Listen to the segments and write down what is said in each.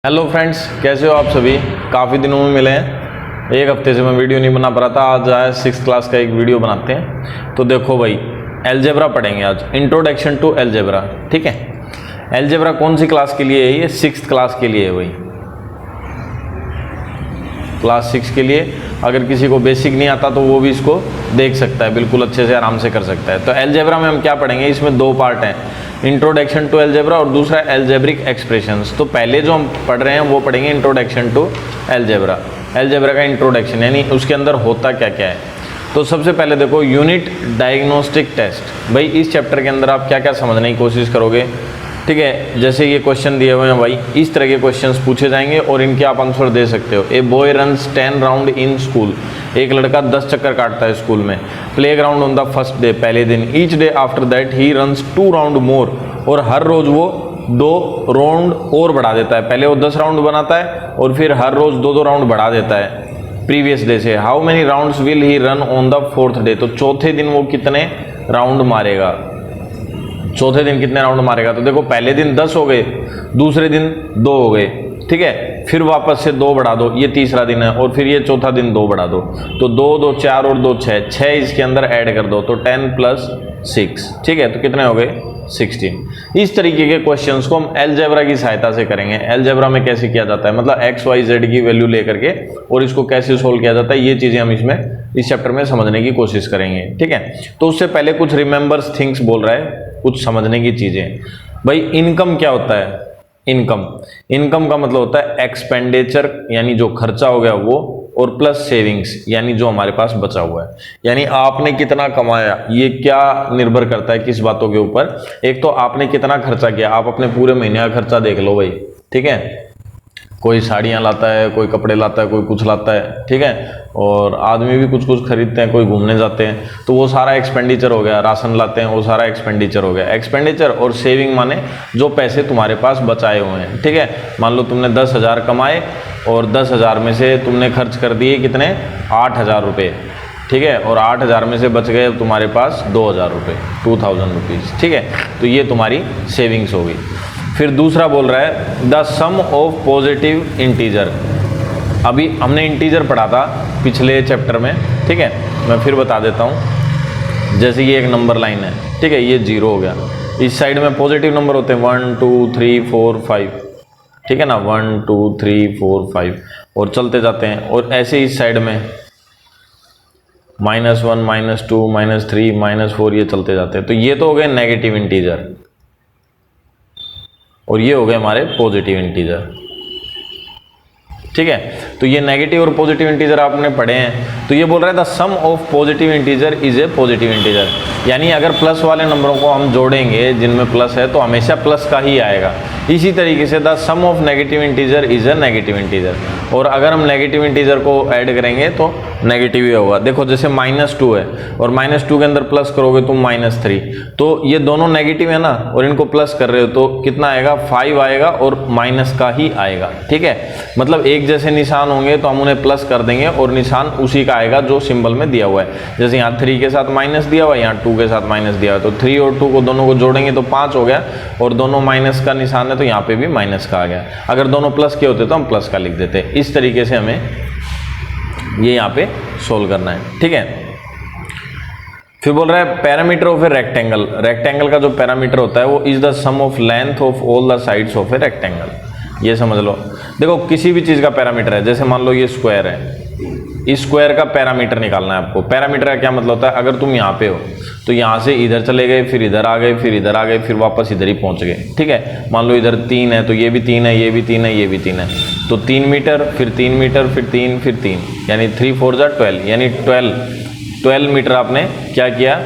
Hello friends, कैसे हो आप सभी। काफ़ी दिनों में मिले हैं, एक हफ्ते से मैं वीडियो नहीं बना पा रहा था। आज आया 6th क्लास का एक वीडियो बनाते हैं। तो देखो भाई, अलजेब्रा पढ़ेंगे आज, इंट्रोडक्शन टू अलजेब्रा। ठीक है, अलजेब्रा कौन सी क्लास के लिए है? ये 6th क्लास के लिए है भाई, क्लास 6 के लिए। अगर किसी को बेसिक नहीं आता तो वो भी इसको देख सकता है, बिल्कुल अच्छे से आराम से कर सकता है। तो अलजेब्रा में हम क्या पढ़ेंगे, इसमें दो पार्ट हैं, इंट्रोडक्शन टू अलजेब्रा और दूसरा अलजेब्रिक एक्सप्रेशंस। तो पहले जो हम पढ़ रहे हैं वो पढ़ेंगे इंट्रोडक्शन टू अलजेब्रा। अलजेब्रा का इंट्रोडक्शन यानी उसके अंदर होता क्या क्या है। तो सबसे पहले देखो, यूनिट डायग्नोस्टिक टेस्ट। भाई इस चैप्टर के अंदर आप क्या क्या समझने की कोशिश करोगे। ठीक है, जैसे ये क्वेश्चन दिए हुए हैं भाई, इस तरह के क्वेश्चंस पूछे जाएंगे और इनके आप आंसर दे सकते हो। A boy runs 10 round in school. एक लड़का 10 चक्कर काटता है स्कूल में। Playground on the first day, पहले दिन। Each day after that he runs 2 round more. और हर रोज वो 2 राउंड और बढ़ा देता है। पहले वो 10 राउंड बनाता है और फिर हर रोज 2-2 राउंड बढ़ा देता है प्रीवियस डे से। How many rounds will he run on the 4th day. तो चौथे दिन वो कितने राउंड मारेगा, चौथे दिन कितने राउंड मारेगा। तो देखो, पहले दिन 10 हो गए, दूसरे दिन 2 हो गए। ठीक है, फिर वापस से 2 बढ़ा दो, ये तीसरा दिन है, और फिर ये चौथा दिन 2 बढ़ा दो। तो 2 2 4 और 2 6, 6 इसके अंदर ऐड कर दो, तो 10 + 6। ठीक है, तो कितने हो गए 16। इस तरीके के क्वेश्चंस को हम अलजेब्रा की सहायता से करेंगे। अलजेब्रा में कैसे किया जाता है, मतलब एक्स वाई जेड की वैल्यू लेकर के और इसको कैसे सोल्व किया जाता है, ये चीजें हम इस चैप्टर में समझने की कोशिश करेंगे। ठीक है, तो उससे पहले कुछ रिमेंबर्स थिंग्स बोल रहा है, कुछ समझने की चीजें। भाई इनकम क्या होता है? इनकम का मतलब होता है एक्सपेंडिचर, यानी जो खर्चा हो गया वो, और प्लस सेविंग्स, यानी जो हमारे पास बचा हुआ है। यानी आपने कितना कमाया, ये क्या निर्भर करता है, किस बातों के ऊपर। एक तो आपने कितना खर्चा किया, आप अपने पूरे महीने का खर्चा देख लो भाई। ठीक है, कोई साड़ियाँ लाता है, कोई कपड़े लाता है, कोई कुछ लाता है। ठीक है, और आदमी भी कुछ कुछ खरीदते हैं, कोई घूमने जाते हैं, तो वो सारा एक्सपेंडिचर हो गया। राशन लाते हैं, वो सारा एक्सपेंडिचर हो गया। एक्सपेंडिचर और सेविंग माने जो पैसे तुम्हारे पास बचाए हुए हैं। ठीक है, मान लो तुमने 10,000 कमाए और 10,000 में से तुमने खर्च कर दिए कितने, 8,000 रुपये। ठीक है, और 8,000 में से बच गए तुम्हारे पास 2,000 रुपये, 2,000 रुपीज़। ठीक है, तो ये तुम्हारी सेविंग्स होगी। फिर दूसरा बोल रहा है the sum of positive integer. अभी हमने इंटीजर पढ़ा था पिछले चैप्टर में। ठीक है, मैं फिर बता देता हूँ। जैसे ये एक नंबर लाइन है, ठीक है, ये 0 हो गया। इस साइड में पॉजिटिव नंबर होते हैं 1 2 3 4 5। ठीक है ना, 1 2 3 4 5, और चलते जाते हैं। और ऐसे इस साइड में -1 -2 -3 -4, ये चलते जाते हैं। तो ये तो हो गए नेगेटिव इंटीजर और ये हो गए हमारे पॉजिटिव इंटीजर। ठीक है, तो ये नेगेटिव और पॉजिटिव इंटीजर आपने पढ़े हैं। तो ये बोल रहा है the sum of positive integer is a positive integer, यानी अगर प्लस वाले नंबरों को हम जोड़ेंगे जिनमें प्लस है तो हमेशा प्लस का ही आएगा। इसी तरीके से the sum of negative integer is a negative integer, और अगर हम नेगेटिव इंटीजर को ऐड करेंगे तो नेगेटिव ही होगा। देखो जैसे -2 है और -2 के अंदर प्लस करोगे तुम -3, तो ये दोनों नेगेटिव है ना, और इनको प्लस कर रहे हो तो कितना आएगा, 5 आएगा और माइनस का ही आएगा। ठीक है, मतलब एक जैसे निशान होंगे तो हम उन्हें प्लस कर देंगे और निशान उसी का आएगा जो सिंबल में दिया हुआ है। जैसे यहाँ 3 के साथ माइनस दिया हुआ है, यहाँ 2 के साथ माइनस दिया हुआ है, तो 3 और 2 को दोनों को जोड़ेंगे तो 5 हो गया, और दोनों माइनस का निशान है तो यहाँ पे भी माइनस का आ गया। अगर दोनों प्लस के होते तो हम प्लस का लिख देते। इस तरीके से हमें ये यहाँ पे सोल्व करना है। ठीक है, फिर बोल रहा है parameter of a rectangle. Rectangle का जो पैरामीटर होता है वो is the sum of length of all the sides of a rectangle. ये समझ लो। देखो किसी भी चीज का पैरामीटर है, जैसे मान लो ये स्क्वायर है, इस स्क्वायर का पैरामीटर निकालना है आपको। पैरामीटर का क्या मतलब होता है, अगर तुम यहाँ पे हो तो यहाँ से इधर चले गए, फिर इधर आ गए, फिर इधर आ गए, फिर वापस इधर ही पहुँच गए। ठीक है, मान लो इधर 3 है तो ये भी 3 है, ये भी 3 है, ये भी 3 है, तो 3 मीटर, फिर 3 मीटर, फिर 3, फिर 3, यानी 3 4 जा 12, यानी 12 मीटर आपने क्या किया,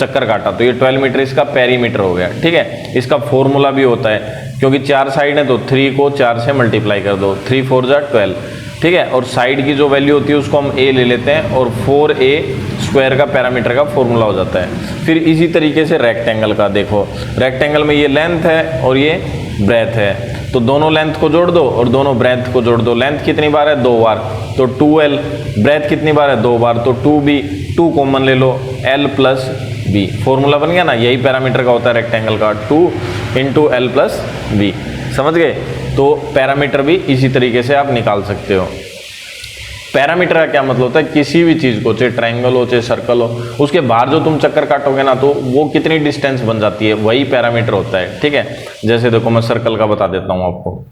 चक्कर काटा, तो ये 12 मीटर इसका पेरीमीटर हो गया। ठीक है, इसका फॉर्मूला भी होता है, क्योंकि 4 साइड है तो 3 को 4 से मल्टीप्लाई कर दो, 3 4 जा 12। ठीक है, और साइड की जो वैल्यू होती है उसको हम a ले लेते हैं, और 4a स्क्वायर का पैरामीटर का फॉर्मूला हो जाता है। फिर इसी तरीके से रेक्टेंगल का देखो, रेक्टेंगल में ये लेंथ है और ये ब्रेथ है, तो दोनों लेंथ को जोड़ दो और दोनों ब्रेथ को जोड़ दो। लेंथ कितनी बार है, 2 बार, तो 2l। ब्रेथ कितनी बार है, 2 बार, तो 2b। 2 कॉमन ले लो, l + b। फॉर्मूला बन गया ना, यही पैरामीटर का होता है रेक्टेंगल का, 2 × l + b। समझ गए। तो पैरामीटर भी इसी तरीके से आप निकाल सकते हो। पैरामीटर का क्या मतलब होता है, किसी भी चीज को, चाहे ट्रायंगल हो चाहे सर्कल हो, उसके बाहर जो तुम चक्कर काटोगे ना तो वो कितनी डिस्टेंस बन जाती है, वही पैरामीटर होता है। ठीक है, जैसे देखो मैं सर्कल का बता देता हूं आपको।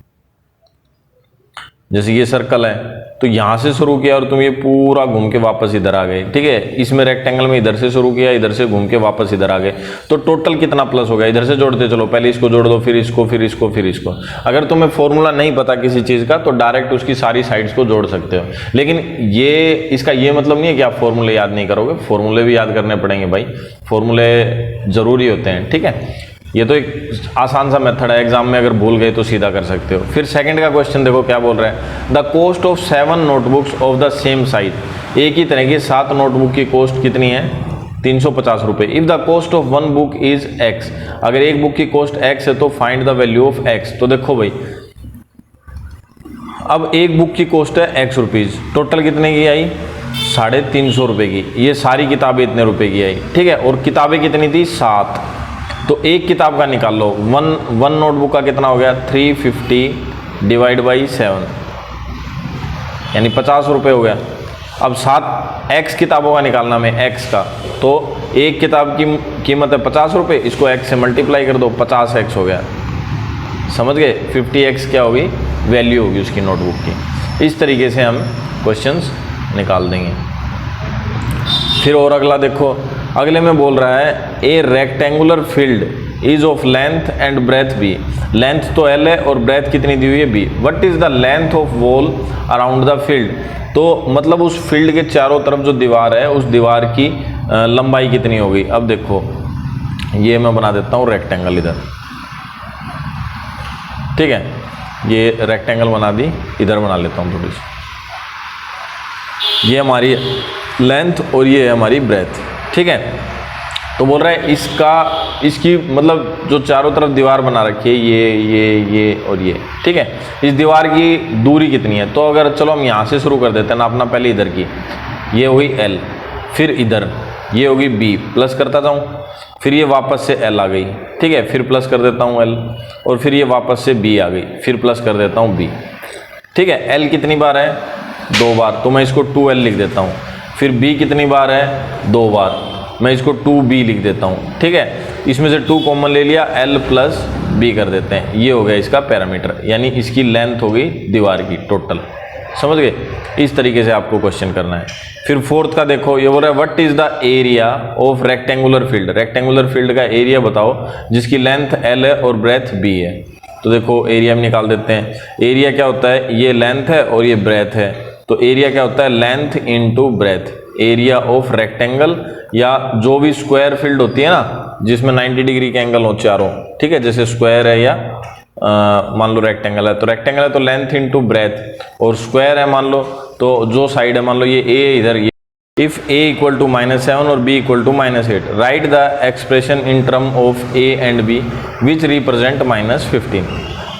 जैसे ये सर्कल है तो यहां से शुरू किया और तुम ये पूरा घूम के वापस इधर आ गए। ठीक है, इसमें रेक्टेंगल में इधर से शुरू किया, इधर से घूम के वापस इधर आ गए, तो टोटल कितना प्लस हो गया। इधर से जोड़ते चलो, पहले इसको जोड़ दो, फिर इसको, फिर इसको, फिर इसको। अगर तुम्हें फॉर्मूला नहीं पता किसी चीज का तो डायरेक्ट उसकी सारी साइड्स को जोड़ सकते हो। लेकिन ये इसका ये मतलब नहीं है कि आप फॉर्मूले याद नहीं करोगे, फॉर्मूले भी याद करने पड़ेंगे भाई, फॉर्मूले जरूरी होते हैं। ठीक है, ये तो एक आसान सा मेथड है, एग्जाम में अगर भूल गए तो सीधा कर सकते हो। फिर सेकंड का क्वेश्चन देखो क्या बोल रहा है, the cost of 7 notebooks of the same size. एक ही तरह की 7 नोटबुक की कॉस्ट कितनी है, 350 रुपये। If the cost of 1 book is x, अगर एक बुक की कॉस्ट x है तो find the value of x। तो देखो भाई, अब एक बुक की कॉस्ट है x रुपीज, टोटल कितने की आई, 350 रुपये की। ये सारी किताबें इतने रुपए की आई। ठीक है, और किताबें कितनी थी, 7। तो एक किताब का निकाल लो, वन नोटबुक का कितना हो गया, 350 डिवाइड बाई 7, यानी 50 रुपये हो गया। अब 7 x किताबों का निकालना में x का, तो एक किताब की कीमत है 50 रुपये, इसको x से मल्टीप्लाई कर दो, 50x हो गया। समझ गए, 50x क्या होगी, वैल्यू होगी उसकी नोटबुक की। इस तरीके से हम क्वेश्चंस निकाल देंगे। फिर और अगला देखो, अगले में बोल रहा है a rectangular field is of length and breadth B. Length तो l है और ब्रेथ कितनी दी हुई है b। What is the length of wall around the field. तो मतलब उस फील्ड के चारों तरफ जो दीवार है उस दीवार की लंबाई कितनी होगी। अब देखो ये मैं बना देता हूँ रेक्टेंगल इधर। ठीक है, ये रेक्टेंगल बना दी, इधर बना लेता हूँ थोड़ी सी। ये हमारी लेंथ और ये है हमारी ब्रेथ। ठीक है, तो बोल रहा है इसकी मतलब जो चारों तरफ दीवार बना रखी है, ये और ये। ठीक है, इस दीवार की दूरी कितनी है। तो अगर चलो हम यहाँ से शुरू कर देते हैं ना अपना, पहले इधर की, ये होगी l, फिर इधर ये होगी b, प्लस करता जाऊँ, फिर ये वापस से l आ गई। ठीक है, फिर प्लस कर देता हूँ l, और फिर ये वापस से b आ गई, फिर प्लस कर देता हूँ b। ठीक है, l कितनी बार है, 2 बार, तो मैं इसको 2l लिख देता हूँ। फिर b कितनी बार है, 2 बार, मैं इसको 2b लिख देता हूँ। ठीक है, इसमें से 2 कॉमन ले लिया, l प्लस b कर देते हैं। ये हो गया इसका पैरामीटर, यानी इसकी लेंथ हो गई दीवार की टोटल। समझ गए, इस तरीके से आपको क्वेश्चन करना है। फिर फोर्थ का देखो, ये बोल रहा है what is the area of rectangular field. Rectangular field का एरिया बताओ जिसकी लेंथ l है और ब्रेथ b है। तो देखो एरिया में निकाल देते हैं। एरिया क्या होता है, ये लेंथ है और ये ब्रेथ है, तो एरिया क्या होता है, length into breadth. Area of rectangle, या जो भी स्क्वायर फील्ड होती है ना जिसमें 90 डिग्री के एंगल हो चारों। ठीक है, जैसे स्क्वायर है या मान लो रेक्टेंगल है, तो रेक्टेंगल है तो लेंथ इनटू ब्रेथ, और स्क्वायर है मान लो तो जो साइड है, मान लो ये a इधर, ये इफ a इक्वल टू -7 और b equal to -8, write the expression in term of a and b which represent -15।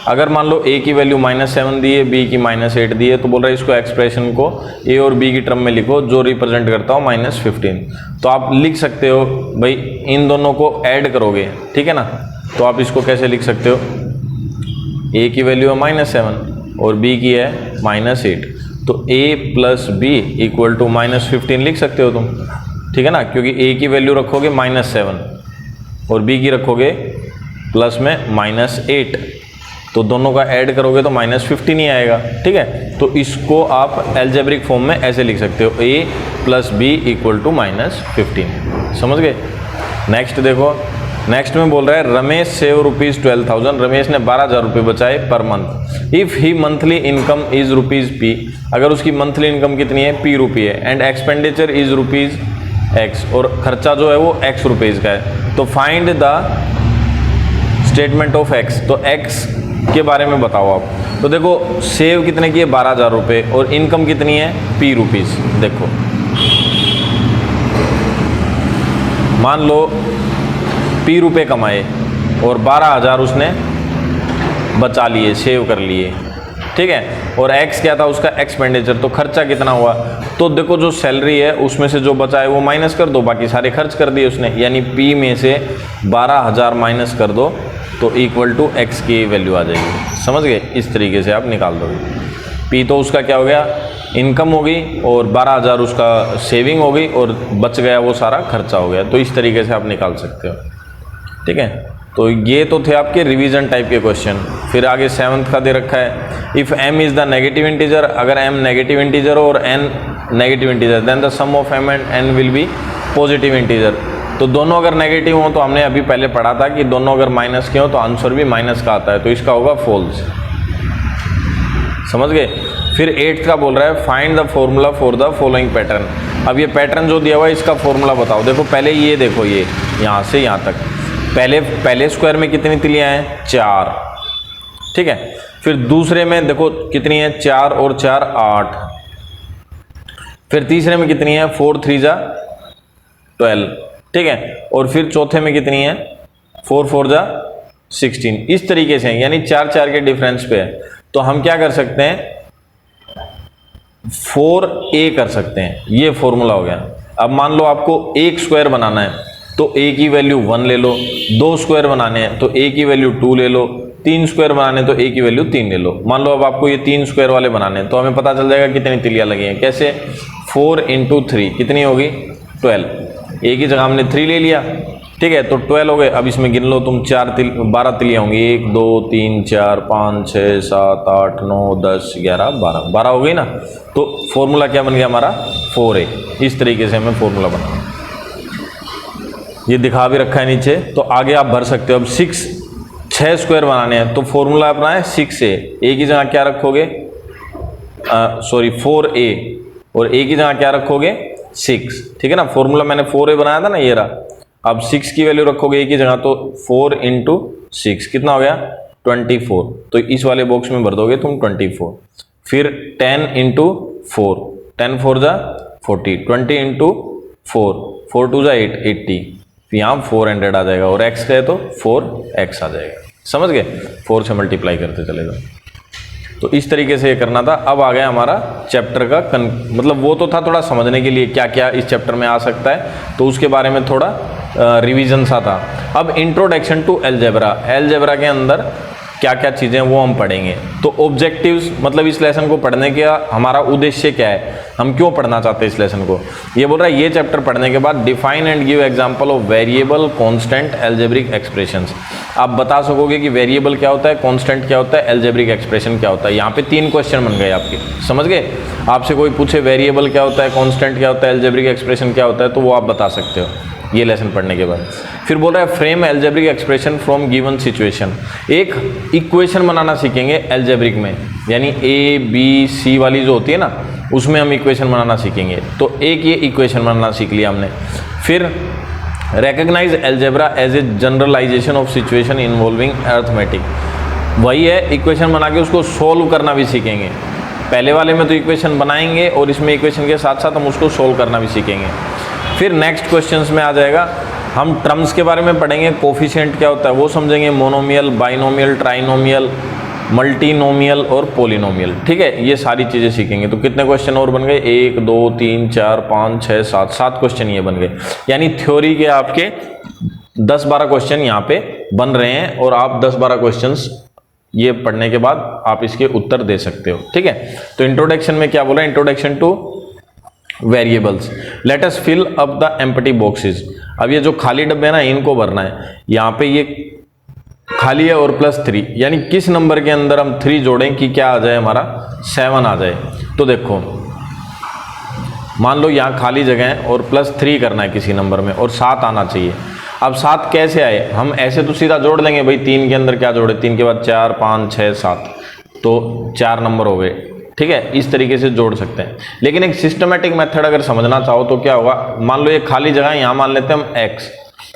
अगर मान लो a की वैल्यू -7 दी है, b की -8 दी है, तो बोल रहा है इसको एक्सप्रेशन को a और b की टर्म में लिखो जो रिप्रेजेंट करता हो -15। तो आप लिख सकते हो भाई, इन दोनों को ऐड करोगे। ठीक है ना, तो आप इसको कैसे लिख सकते हो, a की वैल्यू है -7 और b की है -8, तो a plus b equal to -15 लिख सकते हो तुम। ठीक है ना, क्योंकि a की वैल्यू रखोगे -7 और b की रखोगे प्लस में -8, तो दोनों का ऐड करोगे तो -15 ही आएगा। ठीक है, तो इसको आप एल्जेब्रिक फॉर्म में ऐसे लिख सकते हो, a plus b equal to -15। समझ गए। नेक्स्ट देखो, नेक्स्ट में बोल रहा है रमेश सेव ₹12,000। रमेश ने 12,000 रुपये बचाए per month. If he monthly income is ₹p, अगर उसकी मंथली इनकम कितनी है, p रुपये है, एंड एक्सपेंडिचर इज ₹x, और खर्चा जो है वो x रुपीज़ का है, तो find the statement of x। तो x के बारे में बताओ आप। तो देखो सेव कितने की है, 12,000 रुपये, और इनकम कितनी है, p रुपीज़। देखो मान लो p रुपये कमाए और 12,000 उसने बचा लिए, सेव कर लिए। ठीक है, और x क्या था उसका, एक्सपेंडिचर, तो खर्चा कितना हुआ। तो देखो जो सैलरी है उसमें से जो बचा है वो माइनस कर दो, बाकी सारे खर्च कर दिए उसने, यानी p में से 12,000 माइनस कर दो तो इक्वल टू एक्स की वैल्यू आ जाएगी। समझ गए? इस तरीके से आप निकाल दोगे। पी तो उसका क्या हो गया, इनकम होगी, और 12,000 उसका सेविंग होगी, और बच गया वो सारा खर्चा हो गया। तो इस तरीके से आप निकाल सकते हो। ठीक है, तो ये तो थे आपके रिवीजन टाइप के क्वेश्चन। फिर आगे 7th का दे रखा है, if m is the negative integer, अगर m नेगेटिव इंटीजर और n negative integer, then the sum of m and n will be positive integer. तो दोनों अगर नेगेटिव हो, तो हमने अभी पहले पढ़ा था कि दोनों अगर माइनस के हो तो आंसर भी माइनस का आता है, तो इसका होगा फॉल्स। समझ गए? फिर 8th का बोल रहा है, find the formula for the following pattern. अब ये पैटर्न जो दिया हुआ है इसका फॉर्मूला बताओ। देखो पहले ये देखो, ये यहाँ से यहाँ तक, पहले स्क्वायर में कितनी तिलियाँ हैं, 4। ठीक है, फिर दूसरे में देखो कितनी है, 4 और 4 8। फिर तीसरे में कितनी है, 4 3 जा 12। ठीक है, और फिर चौथे में कितनी है, 4 4 जा 16। इस तरीके से, यानी 4 4 के डिफरेंस पे है। तो हम क्या कर सकते हैं, 4a कर सकते हैं, ये फॉर्मूला हो गया। अब मान लो आपको एक स्क्वायर बनाना है, तो a की वैल्यू 1 ले लो। 2 स्क्वायर बनाने हैं तो a की वैल्यू 2 ले लो। 3 स्क्वायर बनाने हैं तो a की वैल्यू 3 ले लो। मान लो अब आपको ये 3 स्क्वायर वाले बनाने हैं, तो हमें पता चल जाएगा कितनी तिलियाँ लगी हैं। कैसे, 4 × 3 कितनी होगी, 12। a की जगह हमने 3 ले लिया। ठीक है, तो 12 हो गए। अब इसमें गिन लो तुम, 12 तिलियाँ होंगी, 1 2 3 4 5 6 7 8 9 10 11 12 हो गई ना। तो फॉर्मूला क्या बन गया हमारा, 4a। इस तरीके से हमें फॉर्मूला बना, ये दिखा भी रखा है नीचे, तो आगे आप भर सकते हो। अब 6 स्क्वायर बनाने हैं, तो फॉर्मूला अपना है 6a। a की जगह क्या रखोगे, 4a, और a की जगह क्या रखोगे, 6। ठीक है ना, फॉर्मूला मैंने 4a बनाया था ना, ये रहा। अब 6 की वैल्यू रखोगे a की जगह, तो 4 × 6 कितना हो गया, 24। तो इस वाले बॉक्स में भर दोगे तुम 24। फिर 10 × 4, 10 4 जा 40, 20 × 4, 4 2 जा 8, 80। यहाँ 400 आ जाएगा, और x का है तो 4x आ जाएगा। समझ गए? 4 से मल्टीप्लाई करते चले जाओ। तो इस तरीके से ये करना था। अब आ गया हमारा चैप्टर का मतलब वो तो था थोड़ा समझने के लिए क्या क्या इस चैप्टर में आ सकता है, तो उसके बारे में थोड़ा रिवीजन सा था। अब इंट्रोडक्शन टू अलजेब्रा, अलजेब्रा के अंदर क्या क्या चीज़ें वो हम पढ़ेंगे। तो ऑब्जेक्टिव्स, मतलब इस लेसन को पढ़ने का हमारा उद्देश्य क्या है, हम क्यों पढ़ना चाहते हैं इस लेसन को। ये बोल रहा है, ये चैप्टर पढ़ने के बाद define and give example of variable, constant, algebraic expressions. आप बता सकोगे कि वेरिएबल क्या होता है, कांस्टेंट क्या होता है, अलजेब्रिक एक्सप्रेशन क्या होता है। यहाँ पे 3 क्वेश्चन बन गए आपके। समझ गए? आपसे कोई पूछे वेरिएबल क्या होता है, कांस्टेंट क्या होता है, अलजेब्रिक एक्सप्रेशन क्या होता है, तो वो आप बता सकते हो ये लेसन पढ़ने के बाद। फिर बोल रहा है frame algebraic expression from given situation. एक इक्वेशन बनाना सीखेंगे अलजेब्रिक में, यानी a b c वाली जो होती है ना, उसमें हम इक्वेशन बनाना सीखेंगे। तो एक ये इक्वेशन बनाना सीख लिया हमने। फिर recognise algebra as a generalisation of situation involving arithmetic. वही है, इक्वेशन बना के उसको सोल्व करना भी सीखेंगे। पहले वाले में तो इक्वेशन बनाएंगे, और इसमें इक्वेशन के साथ साथ हम उसको सोल्व करना भी सीखेंगे। फिर नेक्स्ट क्वेश्चंस में आ जाएगा, हम टर्म्स के बारे में पढ़ेंगे। कोफिशिएंट क्या होता है वो समझेंगे, मोनोमियल, बाइनोमियल, ट्राइनोमियल, मल्टीनोमियल और पॉलिनोमियल। ठीक है, ये सारी चीज़ें सीखेंगे। तो कितने क्वेश्चन और बन गए, 1 2 3 4 5 6 7 क्वेश्चन ये बन गए। यानी थ्योरी के आपके 10-12 क्वेश्चन यहाँ पे बन रहे हैं, और आप 10-12 क्वेश्चंस ये पढ़ने के बाद आप इसके उत्तर दे सकते हो। ठीक है, तो इंट्रोडक्शन में क्या बोला, introduction to variables, let us fill up the empty boxes. अब ये जो खाली डब्बे हैं ना, इनको भरना है। यहाँ पे ये खाली है और +3, यानी किस नंबर के अंदर हम 3 जोड़ें कि क्या आ जाए, हमारा 7 आ जाए। तो देखो, मान लो यहाँ खाली जगह है और +3 करना है किसी नंबर में, और 7 आना चाहिए। अब 7 कैसे आए, हम ऐसे तो सीधा जोड़ लेंगे भाई, 3 के अंदर क्या जोड़े, 3 के बाद 4 5 6 7, तो 4 नंबर हो गए। ठीक है, इस तरीके से जोड़ सकते हैं। लेकिन एक सिस्टमेटिक मेथड अगर समझना चाहो तो क्या होगा, मान लो ये खाली जगह है, यहाँ मान लेते हैं हम x,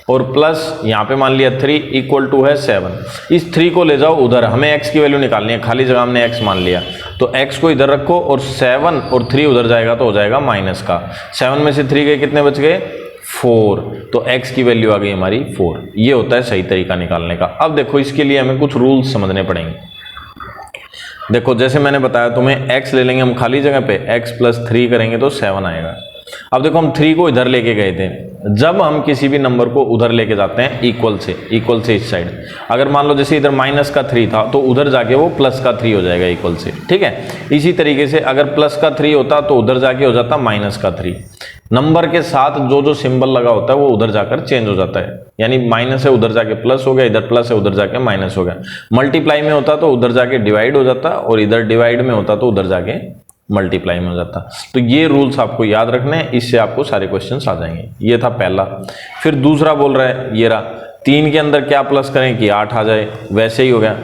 और प्लस यहाँ पे मान लिया 3 इक्वल टू है 7। इस 3 को ले जाओ उधर, हमें x की वैल्यू निकालनी है, खाली जगह हमने x मान लिया, तो x को इधर रखो, और 7 और 3 उधर जाएगा तो हो जाएगा माइनस का। 7 में से 3 गए, कितने बच गए, 4। तो x की वैल्यू आ गई हमारी 4। ये होता है सही तरीका निकालने का। अब देखो, इसके लिए हमें कुछ रूल्स समझने पड़ेंगे। देखो, जैसे मैंने बताया तुम्हें, x ले लेंगे हम खाली जगह पे, x + 3 करेंगे तो 7 आएगा। अब देखो हम 3 को इधर लेके गए थे, जब हम किसी भी नंबर को उधर लेके जाते हैं इक्वल से इस साइड, अगर मान लो जैसे इधर माइनस का 3 था तो उधर जाके वो प्लस का 3 हो जाएगा इक्वल से, ठीक है। इसी तरीके से अगर प्लस का 3 होता तो उधर जाके हो जाता माइनस का 3। नंबर के साथ जो जो सिंबल लगा होता है वो उधर जाकर चेंज हो जाता है, यानी माइनस है उधर जाके प्लस हो गया, इधर प्लस है उधर जाके माइनस हो गया। मल्टीप्लाई में होता तो उधर जाके डिवाइड हो जाता, और इधर डिवाइड में होता तो उधर जाके मल्टीप्लाई में हो जाता। तो ये रूल्स आपको याद रखने हैं, इससे आपको सारे क्वेश्चंस आ जाएंगे। ये था पहला। फिर दूसरा बोल रहा है, ये रहा 3 के अंदर क्या प्लस करें कि 8 आ जाए, वैसे ही हो गया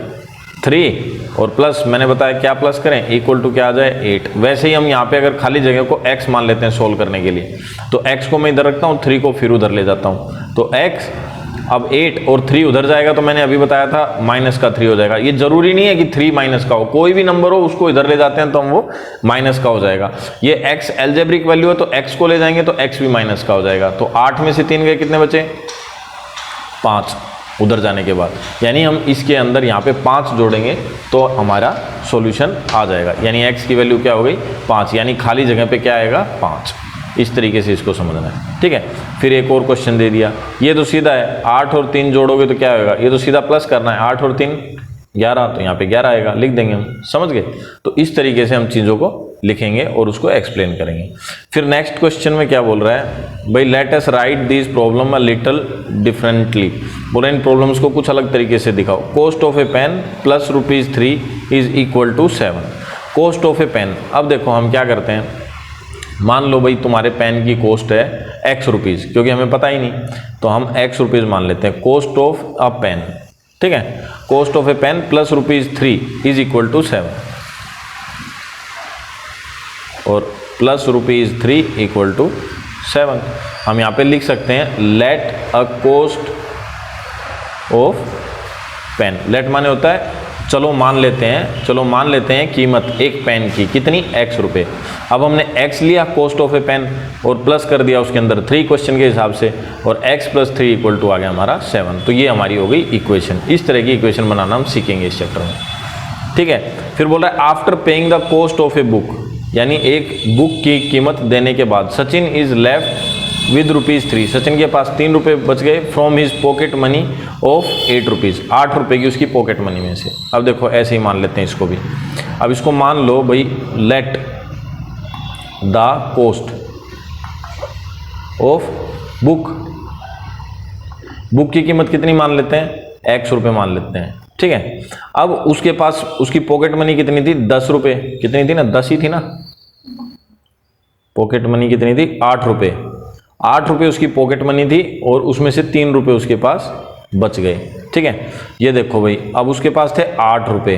3 और प्लस मैंने बताया क्या प्लस करें इक्वल टू क्या आ जाए 8। वैसे ही हम यहाँ पे अगर खाली जगह को x मान लेते हैं सोल्व करने के लिए, तो x को मैं इधर रखता हूँ, 3 को फिर उधर ले जाता हूँ, तो x अब 8 और 3 उधर जाएगा तो मैंने अभी बताया था माइनस का 3 हो जाएगा। ये जरूरी नहीं है कि 3 माइनस का हो, कोई भी नंबर हो उसको इधर ले जाते हैं तो हम वो माइनस का हो जाएगा। ये x एल्जेब्रिक वैल्यू है तो x को ले जाएंगे तो x भी माइनस का हो जाएगा। तो 8 में से 3 गए, कितने बचे 5 उधर जाने के बाद, यानी हम इसके अंदर यहाँ पे 5 जोड़ेंगे तो हमारा सॉल्यूशन आ जाएगा। यानी x की वैल्यू क्या हो गई 5, यानी खाली जगह पे क्या आएगा 5। इस तरीके से इसको समझना है, ठीक है। फिर एक और क्वेश्चन दे दिया, ये तो सीधा है, 8 और 3 जोड़ोगे तो क्या होगा, ये तो सीधा प्लस करना है, 8 और 3 11, तो यहाँ पे 11 आएगा, लिख देंगे हम, समझ गए। तो इस तरीके से हम चीज़ों को लिखेंगे और उसको एक्सप्लेन करेंगे। फिर नेक्स्ट क्वेश्चन में क्या बोल रहा है भाई, let us write this problem a little differently. बोला इन प्रॉब्लम्स को कुछ अलग तरीके से दिखाओ। Cost of A pen plus ₹3 is equal to 7। कॉस्ट ऑफ ए पेन, अब देखो हम क्या करते हैं, मान लो भाई तुम्हारे पेन की कॉस्ट है x रुपीज़, क्योंकि हमें पता ही नहीं तो हम x रुपीज़ मान लेते हैं। कॉस्ट ऑफ अ पेन, ठीक है, cost of A pen plus ₹3 is equal to 7 और प्लस ₹3 इक्वल टू 7। हम यहाँ पे लिख सकते हैं let a cost of pen. Let माने होता है चलो मान लेते हैं कीमत एक पेन की कितनी x रुपये। अब हमने x लिया कॉस्ट ऑफ ए पेन और प्लस कर दिया उसके अंदर 3 क्वेश्चन के हिसाब से, और x प्लस 3 इक्वल टू आ गया हमारा 7। तो ये हमारी हो गई इक्वेशन। इस तरह की इक्वेशन बनाना हम सीखेंगे इस चैप्टर में, ठीक है। फिर बोल रहा है after paying the cost of a book, यानी एक बुक की कीमत देने के बाद Sachin is left with ₹3। Sachin के पास 3 रुपये बच गए from his pocket money of 8 rupees, 8 रुपये की उसकी पॉकेट मनी में से। अब देखो ऐसे ही मान लेते हैं इसको भी। अब इसको मान लो भाई let the cost of book, book की कीमत कितनी मान लेते हैं x रुपये मान लेते हैं, ठीक है। अब उसके पास उसकी पॉकेट मनी कितनी थी 10 रुपये, कितनी थी ना 10 ही थी ना, पॉकेट मनी कितनी थी 8 रुपये। 8 रुपये उसकी पॉकेट मनी थी और उसमें से 3 रुपये उसके पास बच गए, ठीक है। ये देखो भाई अब उसके पास थे 8 रुपये,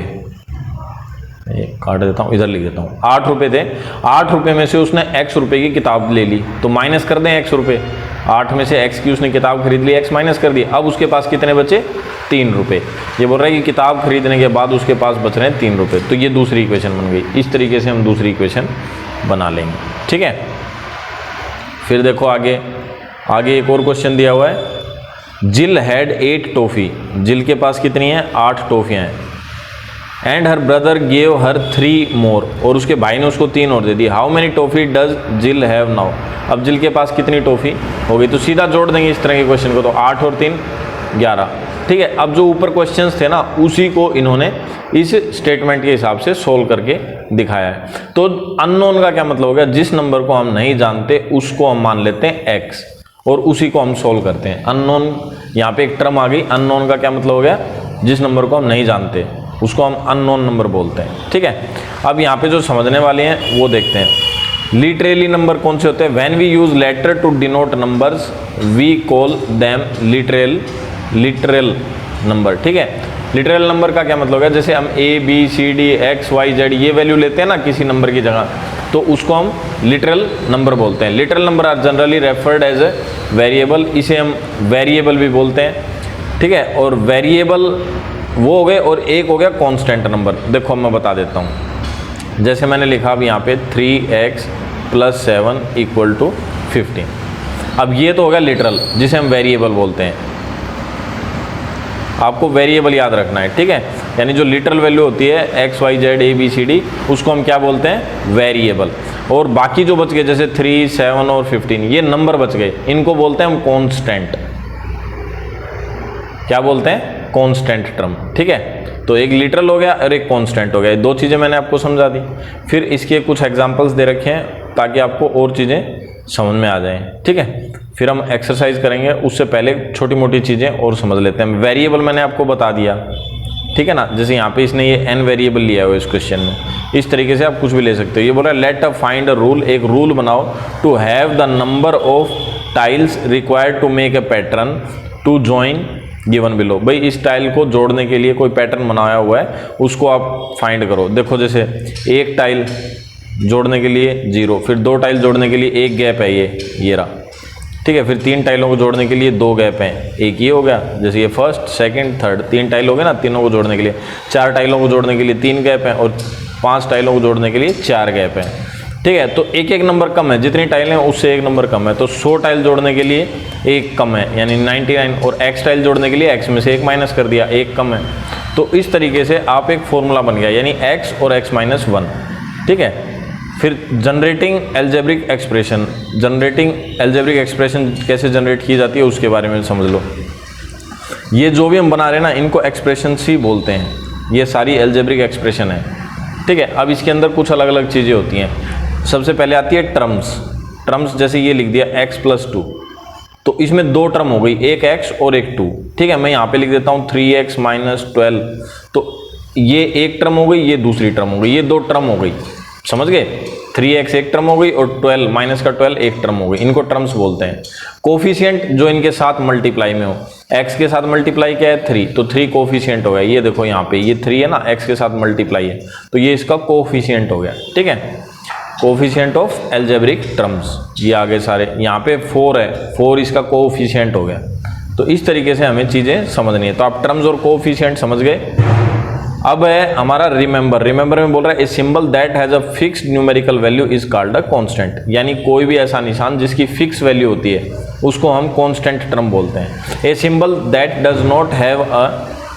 काट देता हूँ इधर लिख देता हूँ, 8 रुपये थे। 8 रुपये में से उसने x रुपये की किताब ले ली, तो माइनस कर दें x रुपये। 8 में से x की उसने किताब खरीद ली, x माइनस कर दी। अब उसके पास कितने बचे 3 रुपये। ये बोल रहा है कि किताब खरीदने के बाद उसके पास बच रहे हैं 3 रुपये। तो ये दूसरी इक्वेशन बन गई। इस तरीके से हम दूसरी इक्वेशन बना लेंगे, ठीक है। फिर देखो आगे एक और क्वेश्चन दिया हुआ है, जिल हैड 8 टॉफ़ी। जिल के पास कितनी है 8 टॉफ़ियाँ हैं। And her brother gave her 3 मोर, और उसके भाई ने उसको 3 और दे दी। हाउ मेनी टॉफ़ी डज जिल हैव नाउ। अब जिल के पास कितनी टॉफ़ी हो गई, तो सीधा जोड़ देंगे इस तरह के क्वेश्चन को, तो 8 और 3 11, ठीक है। अब जो ऊपर क्वेश्चंस थे ना उसी को इन्होंने इस स्टेटमेंट के हिसाब से सोल्व करके दिखाया है। तो अननोन का क्या मतलब हो गया, जिस नंबर को हम नहीं जानते उसको हम मान लेते हैं x और उसी को हम सोल्व करते हैं। अननोन, यहाँ पे एक टर्म आ गई, अननोन का क्या मतलब हो गया, जिस नंबर को हम नहीं जानते उसको हम अननोन नंबर बोलते हैं, ठीक है। अब यहाँ पे जो समझने वाले हैं वो देखते हैं। लिटरेली नंबर कौन से होते हैं, when we use letter to denote numbers we call them literal number, ठीक है। लिटरल नंबर का क्या मतलब है, जैसे हम a b c d x y z ये वैल्यू लेते हैं ना किसी नंबर की जगह, तो उसको हम लिटरल नंबर बोलते हैं। Literal number are generally referred as a variable, इसे हम वेरिएबल भी बोलते हैं, ठीक है। और वेरिएबल वो हो गए और एक हो गया कांस्टेंट नंबर। देखो मैं बता देता हूँ, जैसे मैंने लिखा अब यहाँ पे 3x + 7 = 15। अब ये तो हो गया लिटरल जिसे हम वेरिएबल बोलते हैं, आपको वेरिएबल याद रखना है, ठीक है। यानी जो लिटरल वैल्यू होती है X Y Z A B C D, उसको हम क्या बोलते हैं, वेरिएबल। और बाकी जो बच गए जैसे 3, 7 और 15 ये नंबर बच गए, इनको बोलते हैं हम कांस्टेंट। क्या बोलते हैं, कांस्टेंट टर्म। ठीक है, तो एक लिटरल हो गया और एक कांस्टेंट हो गया, दो चीज़ें मैंने आपको समझा दी। फिर इसके कुछ एग्जांपल्स दे रखे हैं ताकि आपको और चीज़ें समझ में आ जाएं। ठीक है, फिर हम एक्सरसाइज करेंगे, उससे पहले छोटी मोटी चीज़ें और समझ लेते हैं। वेरिएबल मैंने आपको बता दिया, ठीक है ना, जैसे यहाँ पे इसने ये n वेरिएबल लिया है इस क्वेश्चन में, इस तरीके से आप कुछ भी ले सकते हो। ये बोल रहा है let a find a rule, एक रूल बनाओ to have the number of tiles required to make a pattern to join given below. भाई इस टाइल को जोड़ने के लिए कोई पैटर्न बनाया हुआ है, उसको आप फाइंड करो। देखो जैसे एक टाइल जोड़ने के लिए 0, फिर 2 टाइल जोड़ने के लिए 1 गैप है ये रहा, ठीक है, फिर 3 टाइलों को जोड़ने के लिए 2 गैप हैं, एक ये हो गया, जैसे ये फर्स्ट सेकंड थर्ड 3 टाइल हो गए ना, तीनों को जोड़ने के लिए। 4 टाइलों को जोड़ने के लिए 3 गैप हैं और 5 टाइलों को जोड़ने के लिए 4 गैप हैं। ठीक है, तो एक एक नंबर कम है, जितनी टाइलें हैं उससे एक नंबर कम है, तो 100 टाइल जोड़ने के लिए एक कम है यानी 99, और x टाइल जोड़ने के लिए x में से एक माइनस कर दिया, एक कम है। तो इस तरीके से आप एक फॉर्मूला बन गया, यानी x और x माइनस 1। ठीक है, फिर generating algebraic expression, generating algebraic expression कैसे जनरेट की जाती है उसके बारे में समझ लो। ये जो भी हम बना रहे हैं ना, इनको एक्सप्रेशंस ही बोलते हैं, ये सारी एल्जेब्रिक एक्सप्रेशन है। ठीक है, अब इसके अंदर कुछ अलग अलग चीज़ें होती हैं। सबसे पहले आती है टर्म्स, जैसे ये लिख दिया x + 2, तो इसमें 2 टर्म हो गई, एक x और एक 2। ठीक है, मैं यहाँ पे लिख देता हूँ 3x - 12, तो ये एक टर्म हो गई, ये दूसरी टर्म हो गई, ये 2 टर्म हो गई, समझ गए। 3x एक टर्म हो गई और 12 माइनस का 12 एक टर्म हो गई, इनको टर्म्स बोलते हैं। कोफिशिएंट जो इनके साथ मल्टीप्लाई में हो, x के साथ मल्टीप्लाई क्या है 3, तो 3 कोफिशिएंट हो गया। ये देखो यहाँ पे ये 3 है ना, x के साथ मल्टीप्लाई है, तो ये इसका कोफिशिएंट हो गया। ठीक है, कोफिशिएंट ऑफ एल्जेब्रिक टर्म्स, ये आगे सारे, यहाँ पे 4 है, 4 इसका कोफिशिएंट हो गया। तो इस तरीके से हमें चीज़ें समझनी है। तो आप टर्म्स और कोफिशिएंट समझ गए। अब है हमारा रिमेंबर। रिमेंबर में बोल रहा है a symbol that has a fixed numerical value is called a constant, यानी कोई भी ऐसा निशान जिसकी फिक्स वैल्यू होती है उसको हम कांस्टेंट टर्म बोलते हैं। A symbol that does not have a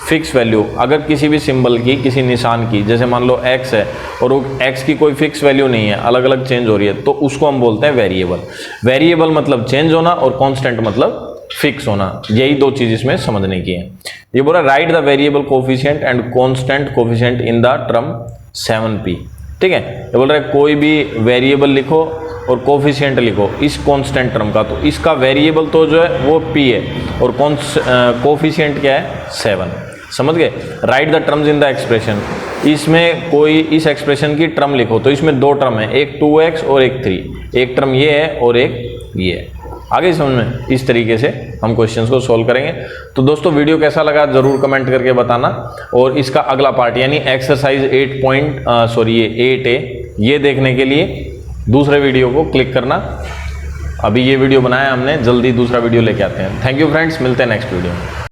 fix value, अगर किसी भी सिंबल की, किसी निशान की, जैसे मान लो x है और वो x की कोई फिक्स वैल्यू नहीं है, अलग अलग चेंज हो रही है, तो उसको हम बोलते हैं वेरिएबल। वेरिएबल मतलब चेंज होना और कांस्टेंट मतलब फिक्स होना, यही 2 चीज इसमें समझने की है। ये बोला right the variable coefficient and constant coefficient in the term 7p। ठीक है, ये बोल रहा है कोई भी वेरिएबल लिखो और कोफिशिएंट लिखो इस कांस्टेंट टर्म का, तो इसका वेरिएबल तो जो है वो p है और कोफिशिएंट क्या है 7। समझ गए। Right the terms in the expression, इसमें कोई इस एक्सप्रेशन की टर्म लिखो, तो इसमें 2 टर्म है, एक 2x और एक 3, एक टर्म ये है और एक ये है। आगे समझ में, इस तरीके से हम क्वेश्चंस को सॉल्व करेंगे। तो दोस्तों वीडियो कैसा लगा जरूर कमेंट करके बताना, और इसका अगला पार्ट यानी एक्सरसाइज 8A ये देखने के लिए दूसरे वीडियो को क्लिक करना। अभी ये वीडियो बनाया हमने, जल्दी दूसरा वीडियो लेके आते हैं। थैंक यू फ्रेंड्स, मिलते हैं नेक्स्ट वीडियो में।